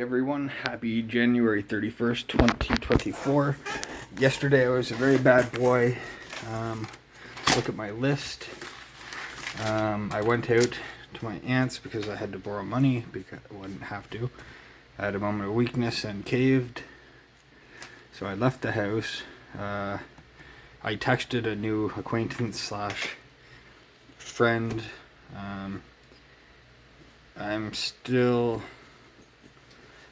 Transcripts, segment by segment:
everyone, happy January 31st, 2024. Yesterday I was a very bad boy. Let's look at my list. I went out to my aunt's because I had to borrow money because I wouldn't have to. I had a moment of weakness and caved. So I left the house. I texted a new acquaintance slash friend. I'm still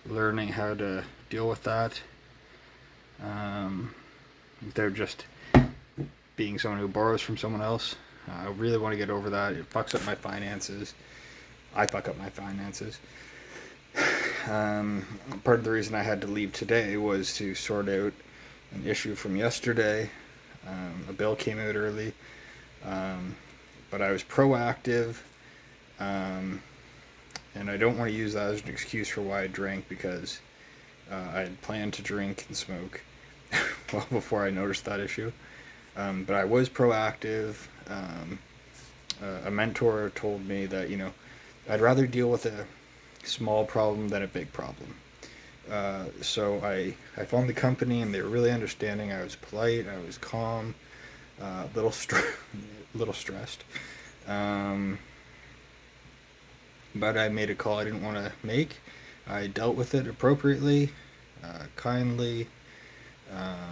learning how to deal with that without just being someone who borrows from someone else. I really want to get over that. It fucks up my finances. I fuck up my finances. Part of the reason I had to leave today was to sort out an issue from yesterday. A bill came out early, but I was proactive. And I don't want to use that as an excuse for why I drank, because I had planned to drink and smoke well before I noticed that issue. But I was proactive. A mentor told me that, I'd rather deal with a small problem than a big problem. So I found the company, and they were really understanding. I was polite, I was calm, a little stressed. But I made a call I didn't want to make. I dealt with it appropriately, kindly. I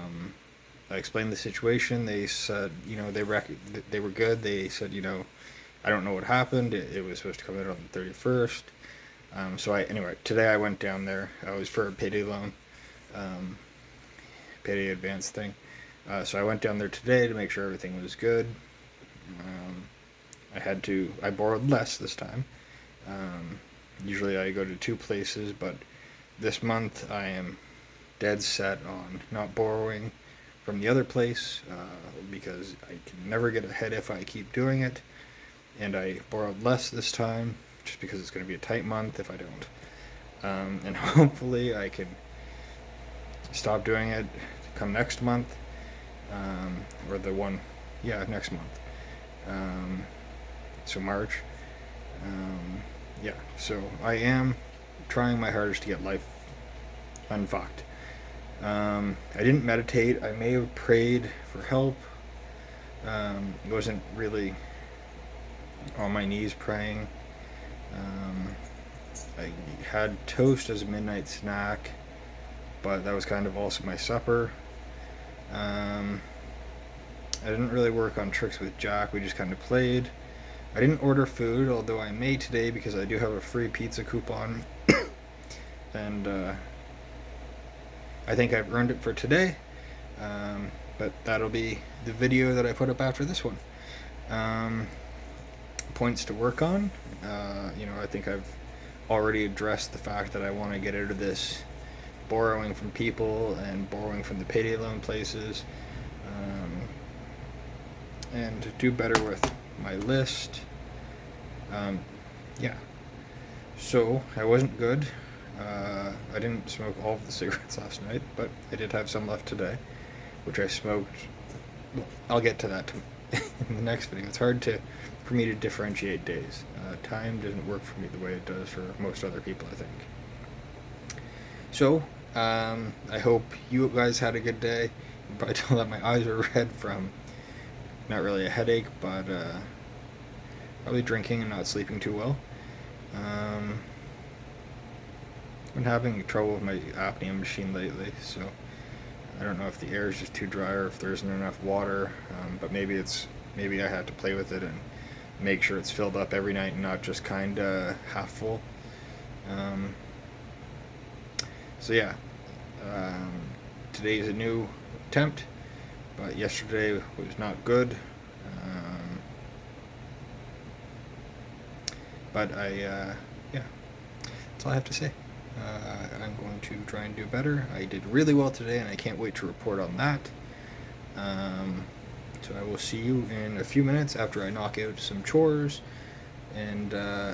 explained the situation. They said, they were good. They said, I don't know what happened. It was supposed to come out on the 31st. Anyway, today I went down there. I was for a payday loan, payday advance thing. So I went down there today to make sure everything was good. I borrowed less this time. Usually I go to two places, but this month I am dead set on not borrowing from the other place, because I can never get ahead if I keep doing it, and I borrowed less this time just because it's going to be a tight month if I don't. And hopefully I can stop doing it come next month, or next month, so March. So I am trying my hardest to get life unfucked. I didn't meditate. I may have prayed for help. It wasn't really on my knees praying. I had toast as a midnight snack, but that was kind of also my supper. I didn't really work on tricks with Jack. We just kind of played. I didn't order food, although I may today because I do have a free pizza coupon. And I think I've earned it for today. But that'll be the video that I put up after this one. Points to work on. I think I've already addressed the fact that I want to get out of this borrowing from people and borrowing from the payday loan places. And do better with my list. So I wasn't good. I didn't smoke all of the cigarettes last night, but I did have some left today, which I smoked. Well, I'll get to that in the next video. It's hard for me to differentiate days. Time doesn't work for me the way it does for most other people, I think. So I hope you guys had a good day. You can probably tell that my eyes are red from not really a headache, but probably drinking and not sleeping too well. Been having trouble with my apnea machine lately, so I don't know if the air is just too dry or if there isn't enough water, but maybe I have to play with it and make sure it's filled up every night and not just kinda half full. Today's a new attempt, but yesterday was not good. That's all I have to say. I'm going to try and do better. I did really well today, and I can't wait to report on that. So I will see you in a few minutes after I knock out some chores. And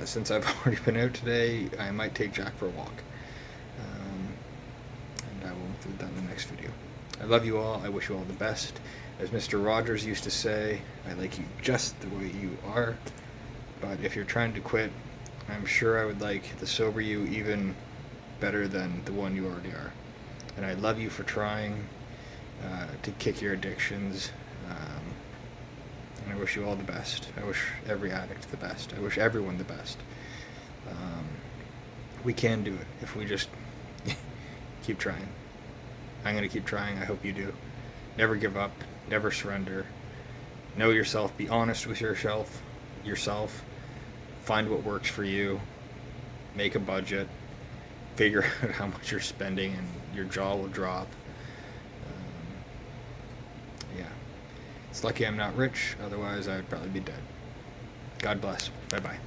since I've already been out today, I might take Jack for a walk. And I will include that in the next video. I love you all. I wish you all the best. As Mr. Rogers used to say, I like you just the way you are. But if you're trying to quit, I'm sure I would like the sober you even better than the one you already are. And I love you for trying to kick your addictions. And I wish you all the best. I wish every addict the best. I wish everyone the best. We can do it if we just keep trying. I'm going to keep trying. I hope you do. Never give up. Never surrender. Know yourself. Be honest with yourself. Find what works for you. Make a budget. Figure out how much you're spending, and your jaw will drop. Yeah. It's lucky I'm not rich. Otherwise, I would probably be dead. God bless. Bye-bye.